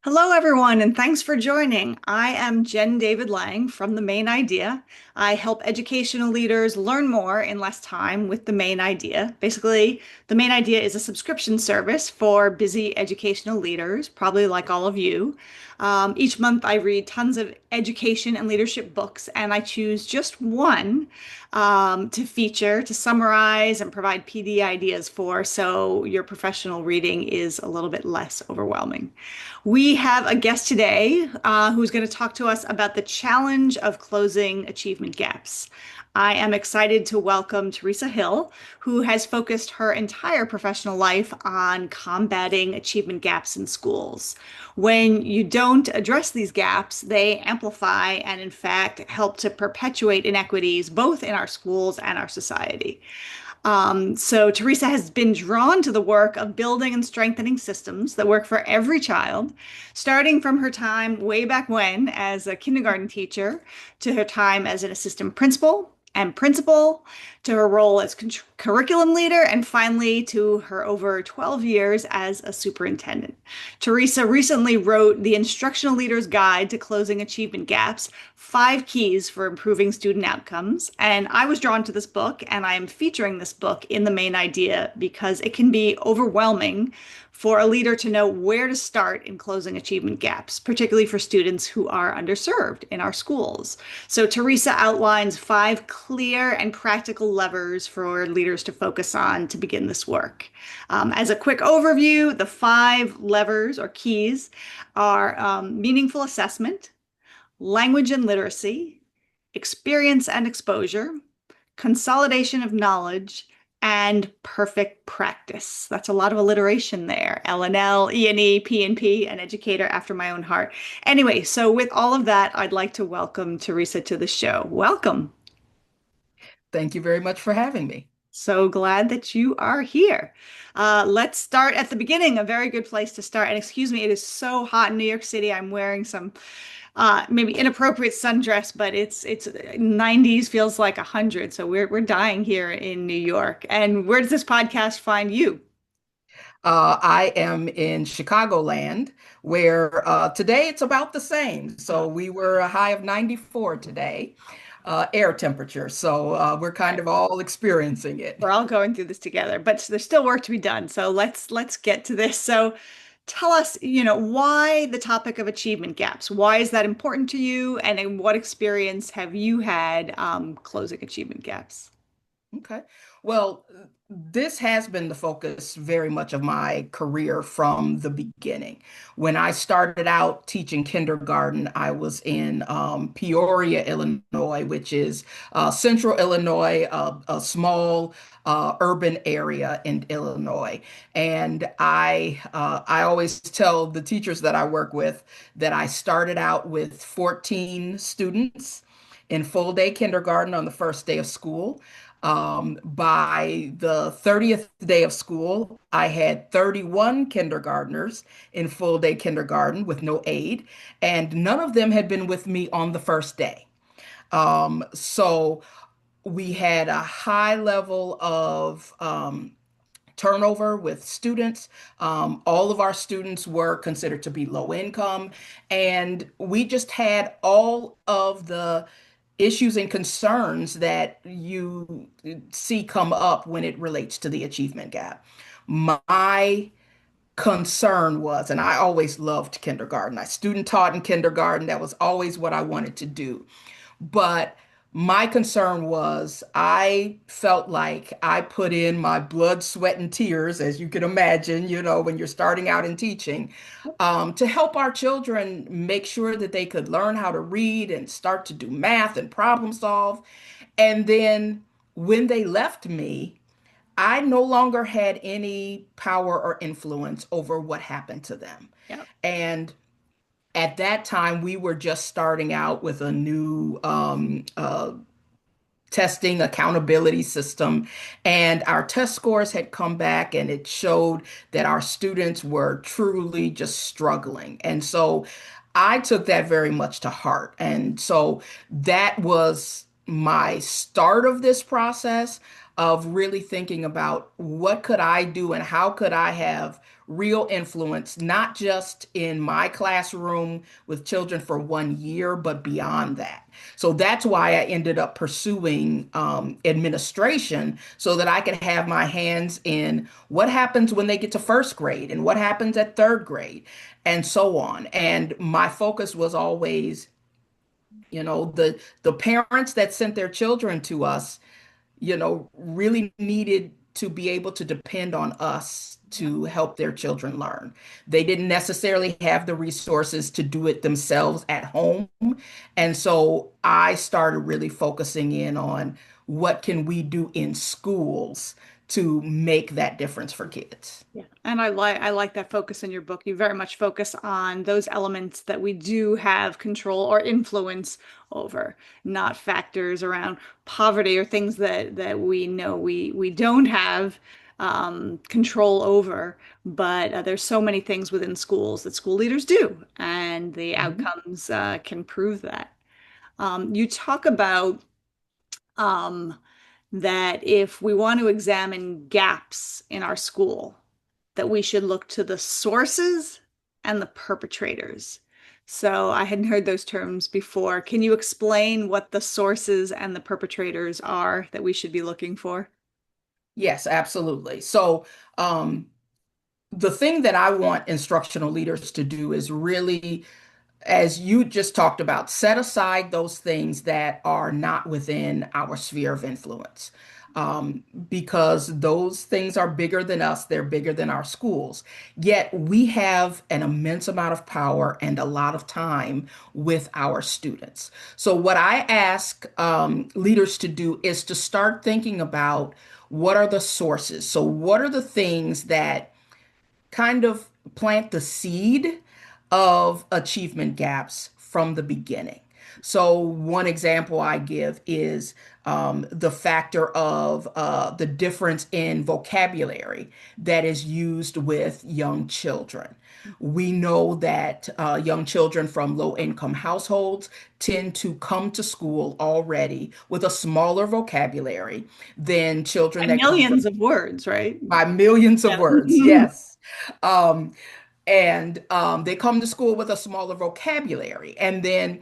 Hello, everyone, and thanks for joining. I am Jen David Lang from The Main Idea. I help educational leaders learn more in less time with The Main Idea. Basically, The Main Idea is a subscription service for busy educational leaders, probably like all of you. Each month, I read tons of education and leadership books, and I choose just one to feature, to summarize, and provide PD ideas for, so your professional reading is a little bit less overwhelming. We have a guest today who's going to talk to us about the challenge of closing achievement gaps. I am excited to welcome Teresa Hill, who has focused her entire professional life on combating achievement gaps in schools. When you don't address these gaps, they amplify and, in fact, help to perpetuate inequities both in our schools and our society. So Teresa has been drawn to the work of building and strengthening systems that work for every child, starting from her time way back when as a kindergarten teacher to her time as an assistant principal and principal, to her role as curriculum leader, and finally to her over 12 years as a superintendent. Teresa recently wrote The Instructional Leader's Guide to Closing Achievement Gaps, Five Keys for Improving Student Outcomes. And I was drawn to this book, and I am featuring this book in The Main Idea because it can be overwhelming for a leader to know where to start in closing achievement gaps, particularly for students who are underserved in our schools. So Teresa outlines five clear and practical levers for leaders to focus on to begin this work. As a quick overview, the five levers or keys are meaningful assessment, language and literacy, experience and exposure, consolidation of knowledge, and perfect practice. That's a lot of alliteration there. L&L, E&E, P&P, an educator after my own heart. Anyway, so with all of that, I'd like to welcome Teresa to the show. Welcome. Thank you very much for having me. So glad that you are here. Let's start at the beginning, a very good place to start. And excuse me, it is so hot in New York City. I'm wearing some maybe inappropriate sundress, but it's 90s, feels like 100. So we're dying here in New York. And where does this podcast find you? I am in Chicagoland, where today it's about the same. So we were a high of 94 today, air temperature. So we're kind of all experiencing it. We're all going through this together, but there's still work to be done. So let's get to this. So tell us, why the topic of achievement gaps? Why is that important to you? And in what experience have you had closing achievement gaps? Okay. Well, this has been the focus very much of my career from the beginning. When I started out teaching kindergarten, I was in Peoria, Illinois, which is central Illinois, a small urban area in Illinois. And I always tell the teachers that I work with that I started out with 14 students in full day kindergarten on the first day of school. By the 30th day of school, I had 31 kindergartners in full day kindergarten with no aid, and none of them had been with me on the first day. So we had a high level of turnover with students. All of our students were considered to be low income, and we just had all of the issues and concerns that you see come up when it relates to the achievement gap. My concern was, and I always loved kindergarten. I student taught in kindergarten. That was always what I wanted to do. But my concern was I felt like I put in my blood, sweat, and tears, as you can imagine, when you're starting out in teaching, to help our children make sure that they could learn how to read and start to do math and problem solve. And then when they left me, I no longer had any power or influence over what happened to them. Yeah. And at that time, we were just starting out with a new testing accountability system, and our test scores had come back, and it showed that our students were truly just struggling. And so I took that very much to heart. And so that was my start of this process. of really thinking about what could I do and how could I have real influence, not just in my classroom with children for 1 year, but beyond that. So that's why I ended up pursuing administration so that I could have my hands in what happens when they get to first grade and what happens at third grade and so on. And my focus was always, the parents that sent their children to us, really needed to be able to depend on us Yeah. to help their children learn. They didn't necessarily have the resources to do it themselves at home. And so I started really focusing in on what can we do in schools to make that difference for kids. Yeah. And I like that focus in your book. You very much focus on those elements that we do have control or influence over, not factors around poverty or things that we know we don't have control over. But there's so many things within schools that school leaders do, and the Mhm. outcomes can prove that. You talk about um, that if we want to examine gaps in our school, that we should look to the sources and the perpetrators. So I hadn't heard those terms before. Can you explain what the sources and the perpetrators are that we should be looking for? Yes, absolutely. So, um, the thing that I want instructional leaders to do is really, as you just talked about, set aside those things that are not within our sphere of influence. Because those things are bigger than us, they're bigger than our schools. Yet we have an immense amount of power and a lot of time with our students. So, what I ask leaders to do is to start thinking about what are the sources. So, what are the things that kind of plant the seed of achievement gaps from the beginning. So, one example I give is the factor of the difference in vocabulary that is used with young children. We know that young children from low income households tend to come to school already with a smaller vocabulary than children And that come from millions of words, right? by millions of Yeah. words. Yes. Um, and they come to school with a smaller vocabulary. And then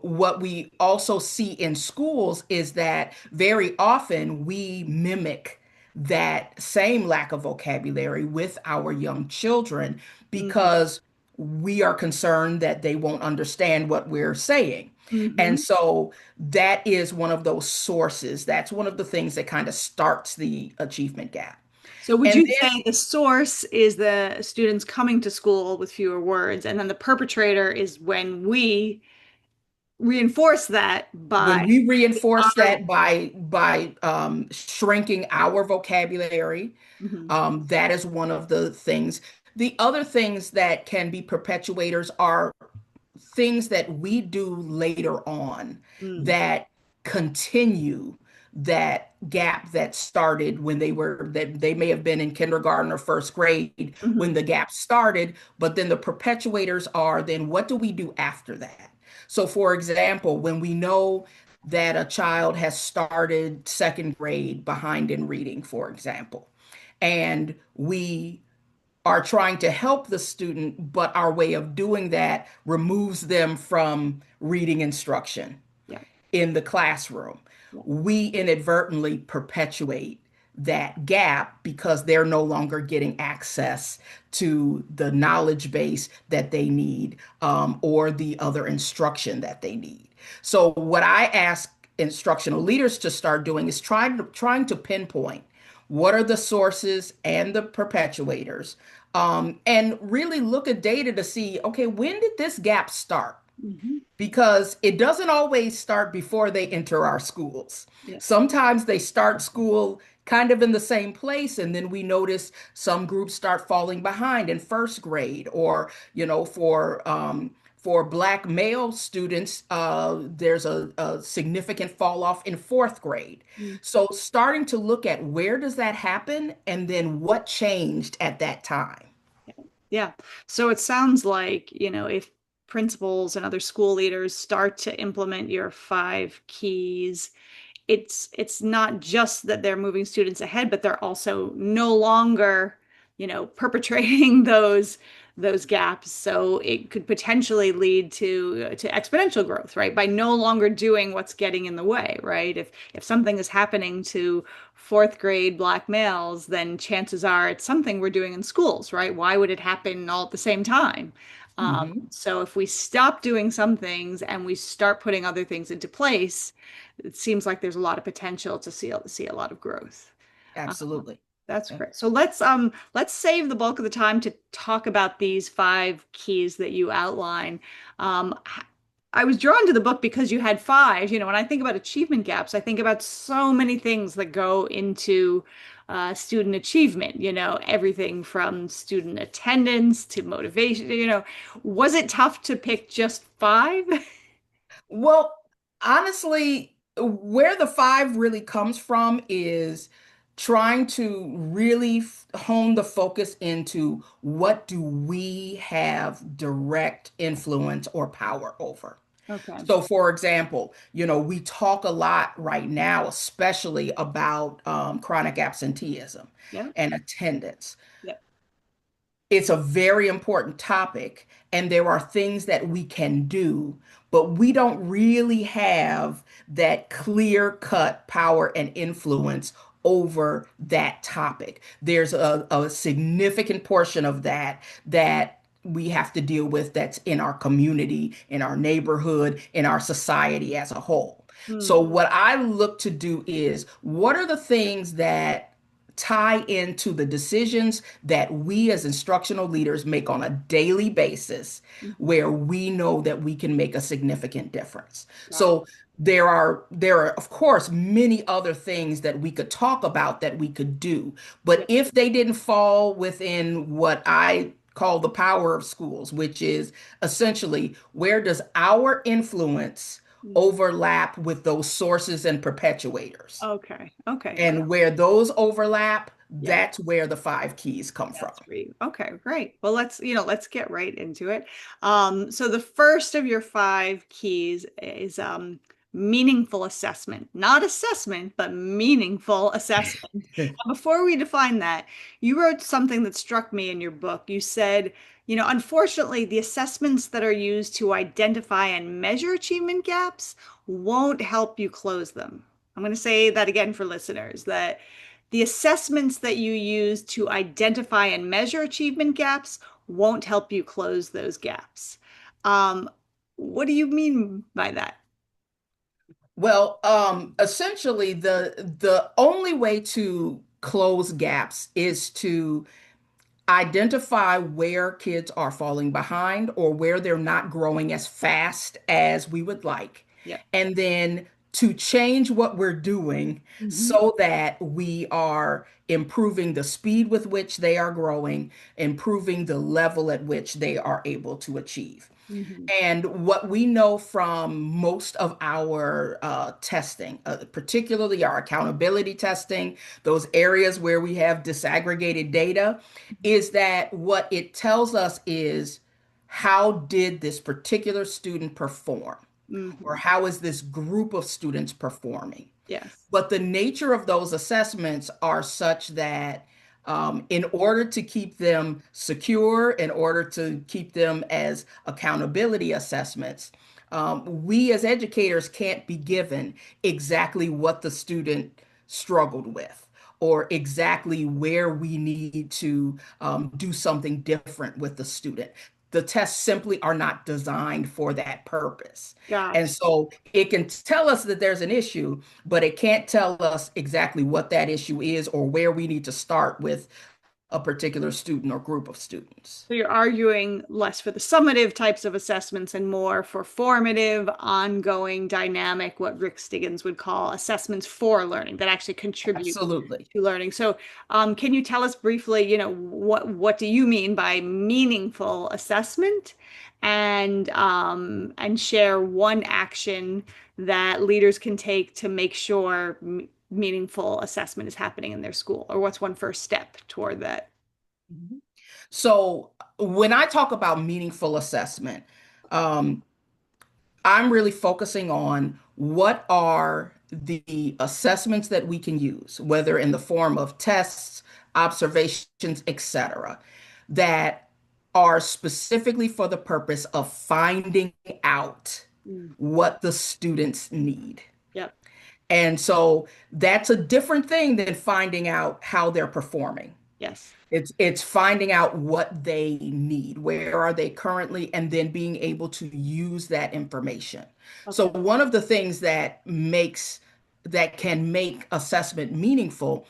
what we also see in schools is that very often we mimic that same lack of vocabulary with our young children Mhm. because we are concerned that they won't understand what we're saying. And Mhm. so that is one of those sources. That's one of the things that kind of starts the achievement gap. So would And you say the source is the students coming to school with fewer words, and then the perpetrator is when we reinforce that by when we reinforce our. that by shrinking our vocabulary, Mhm. that is one of the things. The other things that can be perpetuators are things that we do later on Mm. that continue that gap that started when they may have been in kindergarten or first grade when Mhm. the gap started, but then the perpetuators are then what do we do after that? So for example, when we know that a child has started second grade behind in reading, for example, and we are trying to help the student, but our way of doing that removes them from reading instruction Yeah. in the classroom. Yeah. We inadvertently perpetuate that gap because they're no longer getting access to the knowledge base that they need or the other instruction that they need. So, what I ask instructional leaders to start doing is trying to pinpoint what are the sources and the perpetuators, and really look at data to see, okay, when did this gap start? Mhm. Because it doesn't always start before they enter our schools. Yeah. Sometimes they start school kind of in the same place, and then we notice some groups start falling behind in first grade, or for Black male students, there's a significant fall off in fourth grade. Mm. So starting to look at where does that happen, and then what changed at that time. Yeah. So it sounds like, if principals and other school leaders start to implement your five keys it's not just that they're moving students ahead, but they're also no longer, perpetrating those gaps. So it could potentially lead to exponential growth, right? By no longer doing what's getting in the way, right? If something is happening to fourth grade black males, then chances are it's something we're doing in schools, right? Why would it happen all at the same time? Hmm. So if we stop doing some things and we start putting other things into place, it seems like there's a lot of potential to see a lot of growth. Uh, Absolutely. that's Yeah. great. So let's save the bulk of the time to talk about these five keys that you outline. Um, I was drawn to the book because you had five. When I think about achievement gaps, I think about so many things that go into student achievement. Everything from student attendance to motivation. Was it tough to pick just five? Well, honestly, where the five really comes from is trying to really hone the focus into what do we have direct influence or power over. Okay. So, for example, we talk a lot right now, especially about chronic absenteeism Yeah. and attendance. Yeah. It's a very important topic, and there are things that we can do, but we don't really have that clear cut power and influence over that topic. There's a significant portion of that we have to deal with that's in our community, in our neighborhood, in our society as a whole. So, Hmm. what I look to do is what are the things that tie into the decisions that we as instructional leaders make on a daily basis Mhm. where we know that we can make a significant difference. Got So there are of course many other things that we could talk about that we could do, but it. if they didn't fall within what I call the power of schools, which is essentially where does our influence Yeah. overlap with those sources and perpetuators? Okay. Okay. And where those overlap, Yeah. that's where the five keys come from. That's great. Okay, great. Well, let's get right into it. So the first of your five keys is meaningful assessment. Not assessment, but meaningful assessment. And before we define that, you wrote something that struck me in your book. You said, unfortunately, the assessments that are used to identify and measure achievement gaps won't help you close them. I'm going to say that again for listeners, that the assessments that you use to identify and measure achievement gaps won't help you close those gaps. Um, what do you mean by that? Well, essentially, the only way to close gaps is to identify where kids are falling behind or where they're not growing as fast as we would like, Yep. and then to change what we're doing Hmm. so that we are improving the speed with which they are growing, improving the level at which they are able to achieve. Hmm. And what we know from most of our testing, particularly our accountability testing, those areas where we have disaggregated data, is that what it tells us is how did this particular student perform? Or Hmm. how is this group of students performing? Yes. But the nature of those assessments are such that in order to keep them secure, in order to keep them as accountability assessments, we as educators can't be given exactly what the student struggled with or exactly where we need to do something different with the student. The tests simply are not designed for that purpose. And Gotcha. so it can tell us that there's an issue, but it can't tell us exactly what that issue is or where we need to start with a particular student or group of students. So you're arguing less for the summative types of assessments and more for formative, ongoing, dynamic, what Rick Stiggins would call assessments for learning that actually contribute Absolutely. to learning. So, can you tell us briefly, what do you mean by meaningful assessment, and share one action that leaders can take to make sure meaningful assessment is happening in their school, or what's one first step toward that? Mhm. So when I talk about meaningful assessment, um, I'm really focusing on what are the assessments that we can use, whether in the form of tests, observations, etc., that are specifically for the purpose of finding out Mm. what the students need. Yep. And so that's a different thing than finding out how they're performing. Yes. It's finding out what they need, where are they currently, and then being able to use that information. So Okay. one of the things that can make assessment meaningful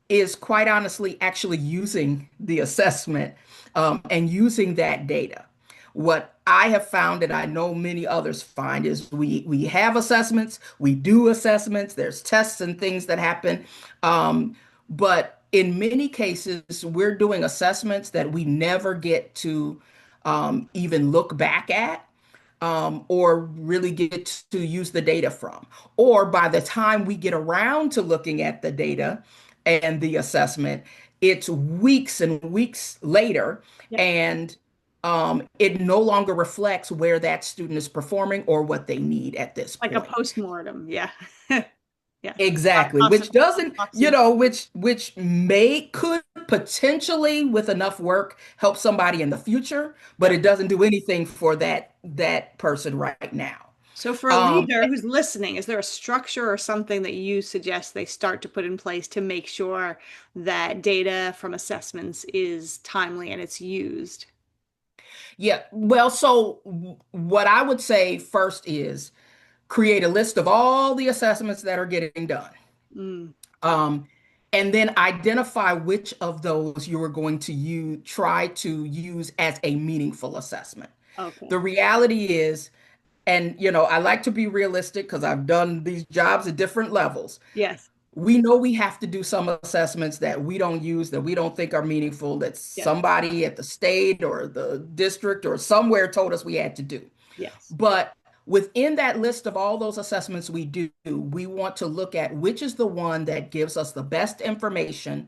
is quite honestly actually using the assessment and using that data. What I have found, and I know many others find, is we have assessments, we do assessments, there's tests and things that happen, but in many cases, we're doing assessments that we never get to even look back at or really get to use the data from. Or by the time we get around to looking at the data and the assessment, it's weeks and weeks later, Yep. and it no longer reflects where that student is performing or what they need at this Like a point. post-mortem. Yeah. Yeah. Exactly, which doesn't, Autopsy. which may could potentially, with enough work, help somebody in the future, but Yep. it doesn't do anything for that person right now. So for a Um, leader who's listening, is there a structure or something that you suggest they start to put in place to make sure that data from assessments is timely and it's used? yeah, well, so what I would say first is create a list of all the assessments that are getting done. Mm, Um, and then identify which of those you are going to try to use as a meaningful assessment. okay. The reality is, and I like to be realistic because I've done these jobs at different levels. Yes. We know we have to do some assessments that we don't use, that we don't think are meaningful, that Yes. somebody at the state or the district or somewhere told us we had to do. Yes. But within that list of all those assessments we do, we want to look at which is the one that gives us the best information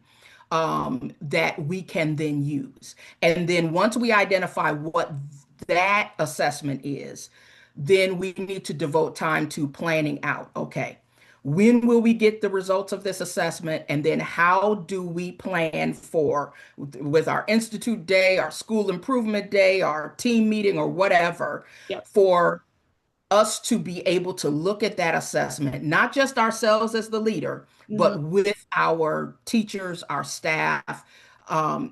that we can then use. And then once we identify what that assessment is, then we need to devote time to planning out. Okay, when will we get the results of this assessment? And then how do we plan for, with our institute day, our school improvement day, our team meeting, or whatever, Yep. for us to be able to look at that assessment, not just ourselves as the leader, Hmm. but with our teachers, our staff,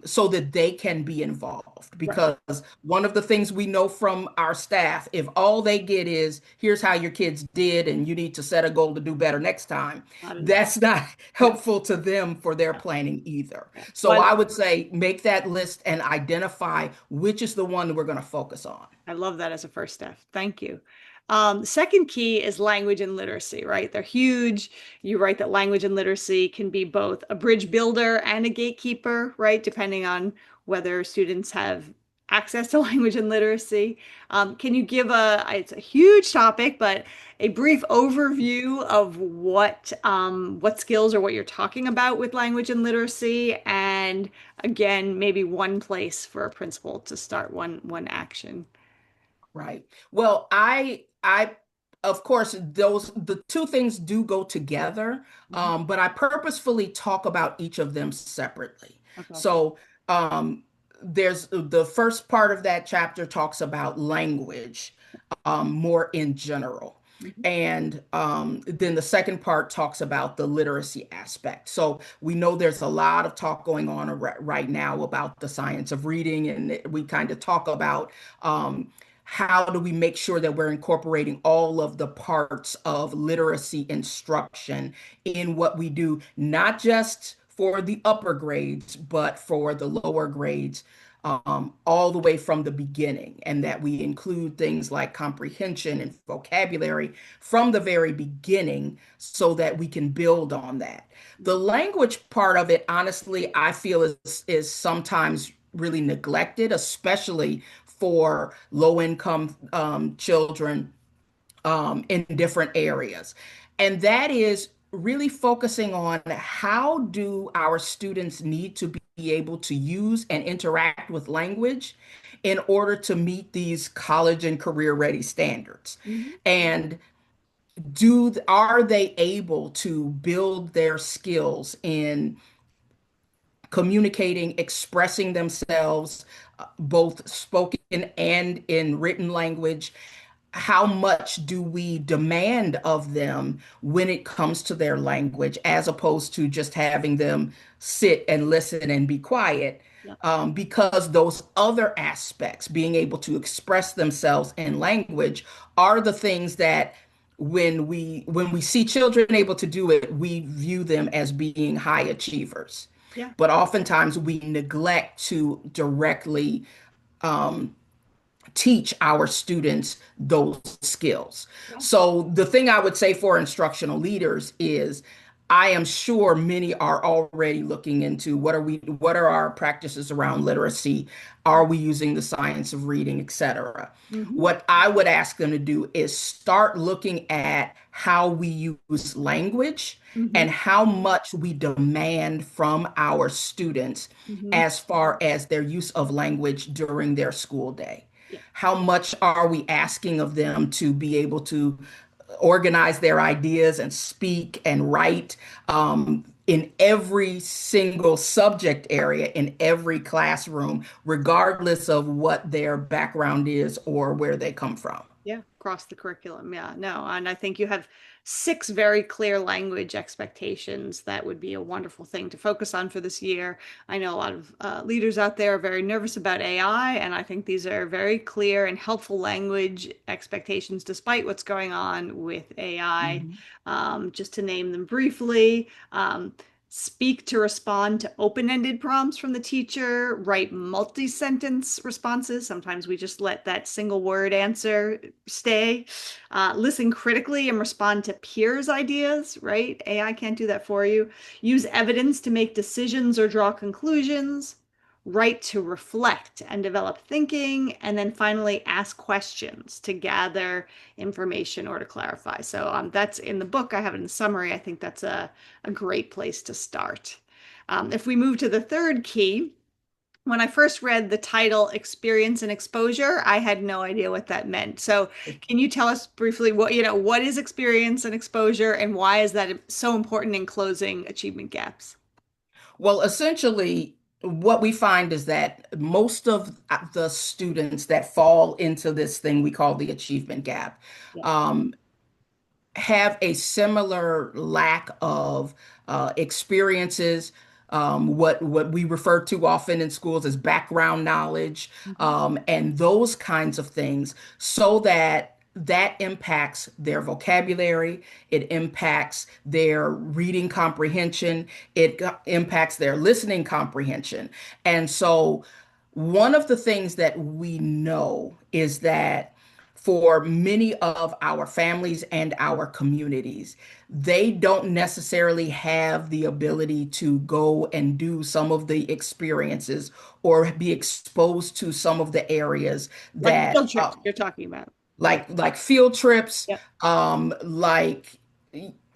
so that they can be involved. Right. Because one of the things we know from our staff, if all they get is, here's how your kids did, and you need to set a goal to do better next time, Not enough. that's not Yeah. helpful to them for their Yeah. planning either. Yeah. So Well, I would say make that list and identify which is the one that we're going to focus on. I love that as a first step. Thank you. Second key is language and literacy, right? They're huge. You write that language and literacy can be both a bridge builder and a gatekeeper, right? Depending on whether students have access to language and literacy. Can you give it's a huge topic, but a brief overview of what skills or what you're talking about with language and literacy, and again, maybe one place for a principal to start one action. Right. Well, of course, the two things do go together, Mhm. but I purposefully talk about each of them separately. Okay. So, um, there's the first part of that chapter talks about language, more in general. Mhm. And then the second part talks about the literacy aspect. So we know there's a lot of talk going on right now about the science of reading, and we kind of talk about how do we make sure that we're incorporating all of the parts of literacy instruction in what we do, not just for the upper grades, but for the lower grades, all the way from the beginning, and that we include things like comprehension and vocabulary from the very beginning so that we can build on that. The language part of it, honestly, I feel is sometimes really neglected, especially for low income children in different areas. And that is really focusing on how do our students need to be able to use and interact with language in order to meet these college and career ready standards. Mhm. And are they able to build their skills in communicating, expressing themselves, both spoken and in written language? How much do we demand of them when it comes to their language, as opposed to just having them sit and listen and be quiet? Yeah. Because those other aspects, being able to express themselves in language, are the things that when we see children able to do it, we view them as being high achievers. Yeah. But oftentimes we neglect to directly teach our students those skills. Yeah. So the thing I would say for instructional leaders is I am sure many are already looking into what are our practices around literacy? Are we using the science of reading, etc.? Hmm. What I would ask them to do is start looking at how we use language Hmm. and how much we demand from our students Hmm. as far as their use of language during their school day. Yeah. How much are we asking of them to be able to organize their ideas and speak and write in every single subject area in every classroom, regardless of what their background is or where they come from? Yeah, across the curriculum. Yeah, no, and I think you have six very clear language expectations that would be a wonderful thing to focus on for this year. I know a lot of leaders out there are very nervous about AI, and I think these are very clear and helpful language expectations despite what's going on with AI. Mhm. Just to name them briefly, speak to respond to open-ended prompts from the teacher, write multi-sentence responses. Sometimes we just let that single word answer stay. Listen critically and respond to peers' ideas, right? AI can't do that for you. Use evidence to make decisions or draw conclusions. Write to reflect and develop thinking. And then finally, ask questions to gather information or to clarify. So that's in the book. I have it in summary. I think that's a great place to start. If we move to the third key, when I first read the title Experience and Exposure, I had no idea what that meant. So, can you tell us briefly what is experience and exposure and why is that so important in closing achievement gaps? Well, essentially, what we find is that most of the students that fall into this thing we call the achievement gap Yeah. um, have a similar lack of experiences, what we refer to often in schools as background knowledge, Mhm. and those kinds of things, so that impacts their vocabulary, it impacts their reading comprehension, impacts their listening comprehension. And so one of the things that we know is that for many of our families and our communities, they don't necessarily have the ability to go and do some of the experiences or be exposed to some of the areas Like that field trips you're talking about. like field trips, Yep. like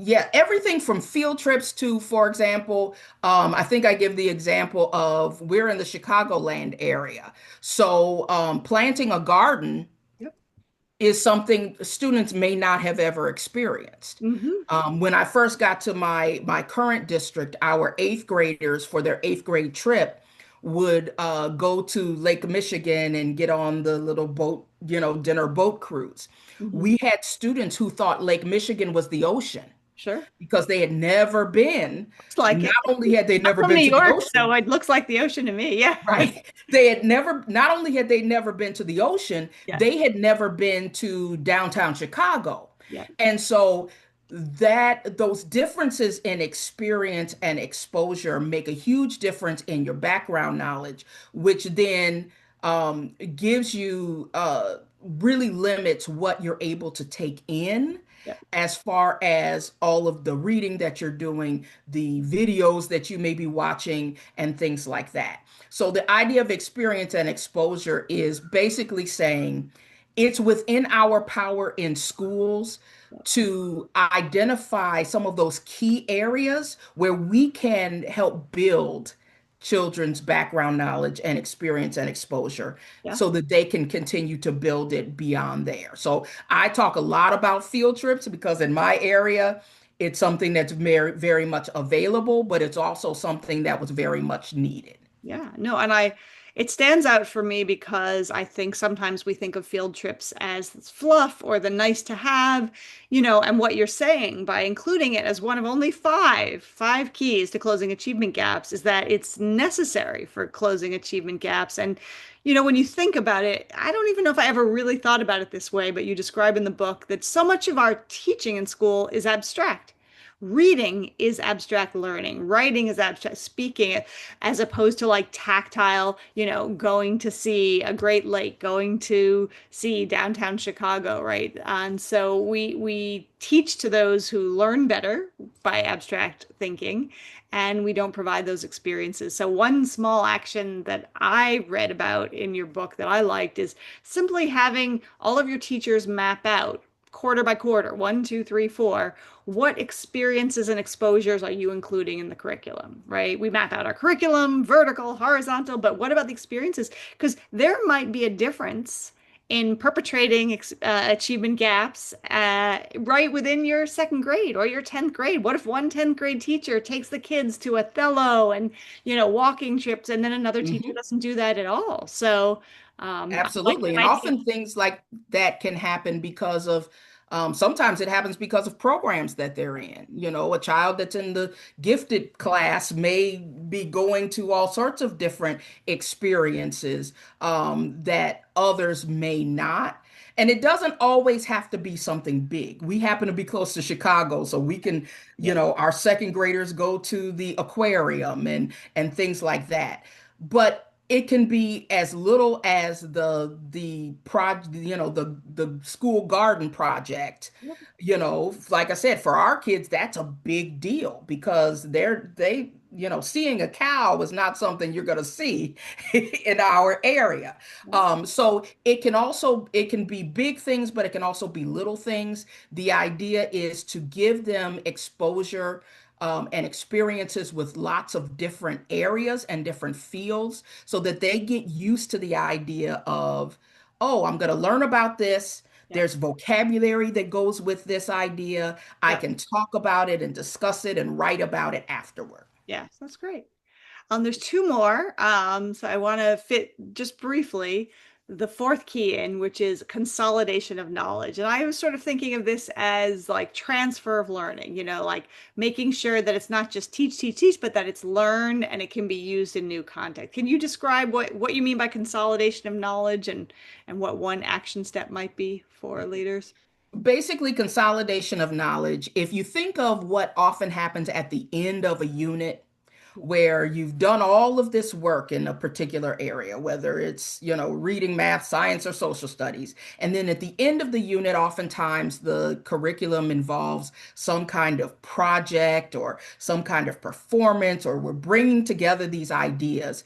yeah, everything from field trips to, for example, I think I give the example of we're in the Chicagoland area. So planting a garden Yep. is something students may not have ever experienced. Hmm. When I first got to my current district, our eighth graders for their eighth grade trip would go to Lake Michigan and get on the little boat, dinner boat cruise. Hmm. We had students who thought Lake Michigan was the ocean Sure. because they had never been. Looks like Not it. only had they I'm never from been New to the York, so ocean, it looks like the ocean to me. Yeah. right? They had never, not only had they never been to the ocean, Yeah. they had never been to downtown Chicago. Yeah. And so that those differences in experience and exposure make a huge difference in your background knowledge, which then gives you really limits what you're able to take in Yeah. as far as all of the reading that you're doing, the videos that you may be watching, and things like that. So, the idea of experience and exposure is basically saying it's within our power in schools to identify some of those key areas where we can help build children's background knowledge and experience and exposure Yeah. so that they can continue to build it beyond there. So I talk a lot about field trips because in my area, it's something that's very, very much available, but it's also something that was very much needed. Yeah, no, it stands out for me because I think sometimes we think of field trips as fluff or the nice to have, and what you're saying by including it as one of only five keys to closing achievement gaps is that it's necessary for closing achievement gaps. And, when you think about it, I don't even know if I ever really thought about it this way, but you describe in the book that so much of our teaching in school is abstract. Reading is abstract learning, writing is abstract speaking, as opposed to like tactile, going to see a Great Lake, going to see downtown Chicago, right? And so we teach to those who learn better by abstract thinking, and we don't provide those experiences. So one small action that I read about in your book that I liked is simply having all of your teachers map out quarter by quarter, one, two, three, four, what experiences and exposures are you including in the curriculum, right? We map out our curriculum, vertical, horizontal, but what about the experiences? Because there might be a difference in perpetrating achievement gaps right within your second grade or your 10th grade. What if one 10th grade teacher takes the kids to Othello and, walking trips, and then another teacher Mhm. doesn't do that at all? So I like Absolutely. that And idea. often things like that can happen because of, sometimes it happens because of programs that they're in. You know, a child that's in the gifted class may be going to all sorts of different experiences that others may not. And it doesn't always have to be something big. We happen to be close to Chicago, so we can, Yeah. our second graders go to the aquarium and things like that. But it can be as little as the project, the school garden project. Like I said, for our kids, that's a big deal because seeing a cow is not something you're going to see in our area. So it can be big things, but it can also be little things. The idea is to give them exposure and experiences with lots of different areas and different fields so that they get used to the idea of, oh, I'm going to learn about this. Yeah. There's vocabulary that goes with this idea. I Yeah. can talk about it and discuss it and write about it afterward. Yes, that's great. There's two more. So I want to fit just briefly the fourth key in, which is consolidation of knowledge. And I was sort of thinking of this as like transfer of learning, like making sure that it's not just teach, teach, teach, but that it's learned and it can be used in new context. Can you describe what you mean by consolidation of knowledge and what one action step might be for leaders? Basically, consolidation of knowledge. If you think of what often happens at the end of a unit, Yeah. where you've done all of this work in a particular area, whether it's, reading, math, science, or social studies. And then at the end of the unit, oftentimes the curriculum involves some kind of project or some kind of performance, or we're bringing together these ideas.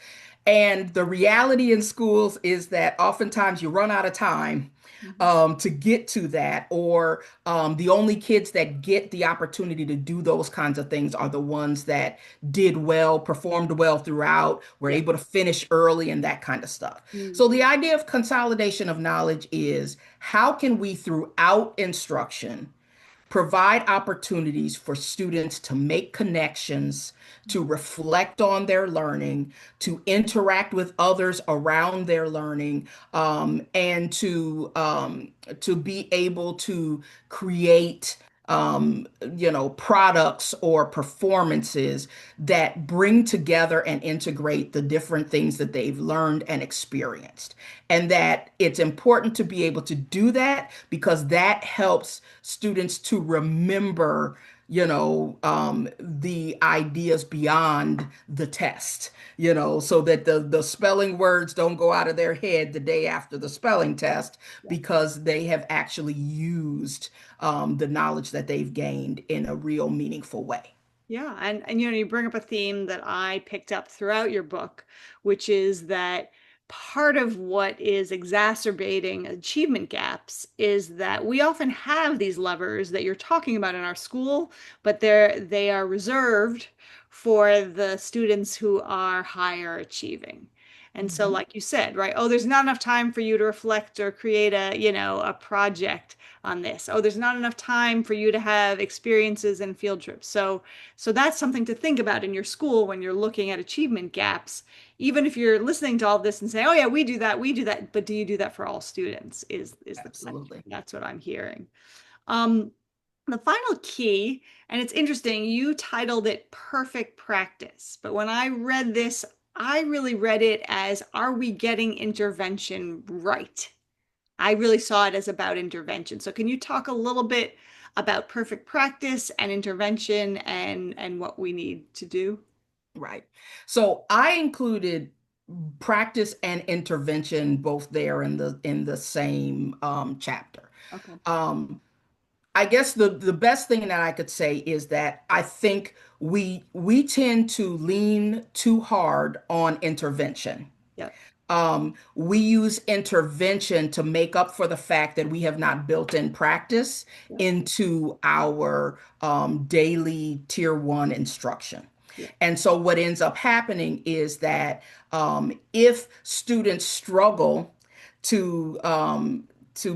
And the reality in schools is that oftentimes you run out of time Mhm. to get to that, or the only kids that get the opportunity to do those kinds of things are the ones that did well, performed well throughout, were Yeah. able to finish early, and that kind of stuff. So, Mhm. the idea of consolidation of knowledge is how can we, throughout instruction, provide opportunities for students to make connections, to reflect on their learning, to interact with others around their learning, and to be able to create products or performances that bring together and integrate the different things that they've learned and experienced. And that it's important to be able to do that because that helps students to remember the ideas beyond the test, so that the spelling words don't go out of their head the day after the spelling test Yeah. because they have actually used the knowledge that they've gained in a real meaningful way. Yeah, and you bring up a theme that I picked up throughout your book, which is that part of what is exacerbating achievement gaps is that we often have these levers that you're talking about in our school, but they are reserved for the students who are higher achieving. And so, Mhm. like you said, right? Oh, there's not enough time for you to reflect or create a project on this. Oh, there's not enough time for you to have experiences and field trips. So that's something to think about in your school when you're looking at achievement gaps. Even if you're listening to all this and saying, "Oh yeah, we do that," but do you do that for all students? Is the question. Absolutely. That's what I'm hearing. Um, the final key, and it's interesting, you titled it Perfect Practice, but when I read this, I really read it as, are we getting intervention right? I really saw it as about intervention. So can you talk a little bit about perfect practice and intervention and what we need to do? Right. So I included practice and intervention both there in the same chapter. Okay. Um, I guess the best thing that I could say is that I think we tend to lean too hard on intervention. Yep. We use intervention to make up for the fact that we have not built in practice Yep. into our daily tier one instruction. Yep. And so what ends up happening is that if students struggle to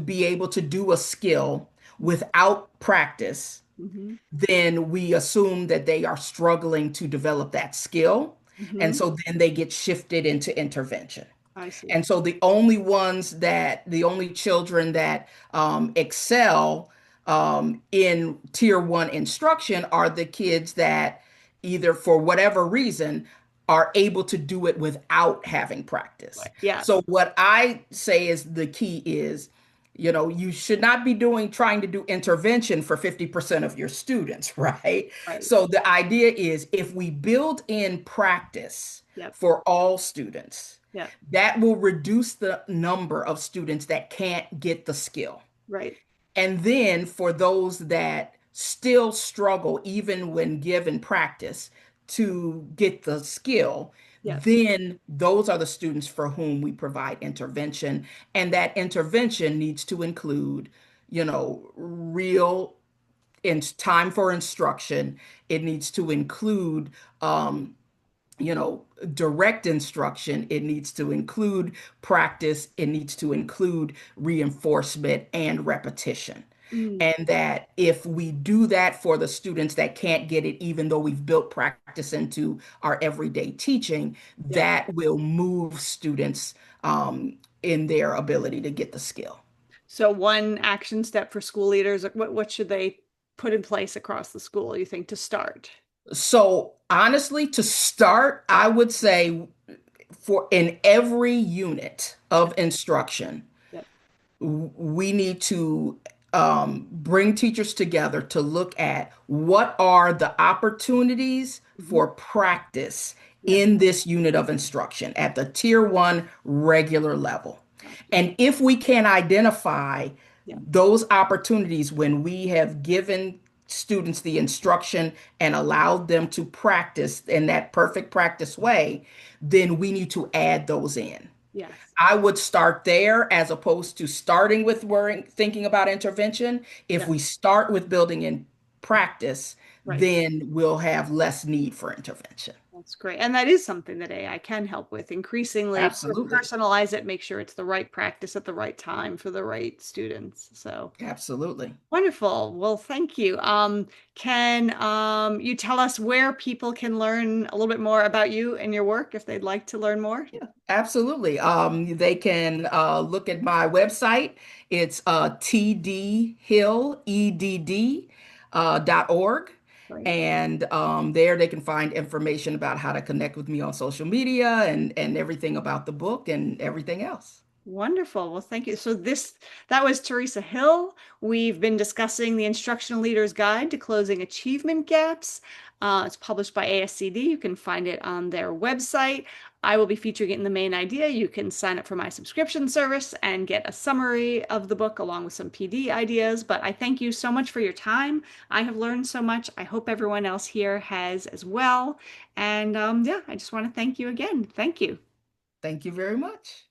be able to do a skill without practice, Mm-hmm. then we assume that they are struggling to develop that skill. And Mm-hmm. so then they get shifted into intervention. I see. And so the only children that excel in tier one instruction are the kids that either for whatever reason are able to do it without having practice. Right. Yes. So what I say is the key is, you should not be trying to do intervention for 50% of your students, right? Right. So the idea is if we build in practice Yep. for all students, Yep. that will reduce the number of students that can't get the skill. Right. And then for those that still struggle, even when given practice, to get the skill, Yep. then those are the students for whom we provide intervention. And that intervention needs to include, real in time for instruction. It needs to include direct instruction. It needs to include practice. It needs to include reinforcement and repetition. Mm. And that if we do that for the students that can't get it, even though we've built practice into our everyday teaching, Yep. that will move students in their ability to get the skill. So one action step for school leaders, like, what should they put in place across the school, you think, to start? So honestly, to start, I would say for in every unit of instruction, Yep. we need to bring teachers together to look at what are the opportunities Hmm. for practice Yep. in this unit of instruction at the tier one regular level. Gotcha. And if we can identify Yep. those opportunities when we have given students the instruction and allowed them to practice in that perfect practice way, then we need to add those in. Yes. I would start there as opposed to starting with worrying, thinking about intervention. If Yep. we start with building in practice, Right. then we'll have less need for intervention. That's great. And that is something that AI can help with increasingly Absolutely. personalize it, make sure it's the right practice at the right time for the right students. So Absolutely. wonderful. Well, thank you. Can you tell us where people can learn a little bit more about you and your work if they'd like to learn more? Yeah, absolutely. They can look at my website. It's tdhilledd.org. Right. And there they can find information about how to connect with me on social media and everything about the book and everything else. Wonderful. Well, thank you. So that was Teresa Hill. We've been discussing the Instructional Leader's Guide to Closing Achievement Gaps. It's published by ASCD. You can find it on their website. I will be featuring it in the main idea. You can sign up for my subscription service and get a summary of the book along with some PD ideas. But I thank you so much for your time. I have learned so much. I hope everyone else here has as well. And yeah, I just want to thank you again. Thank you. Thank you very much.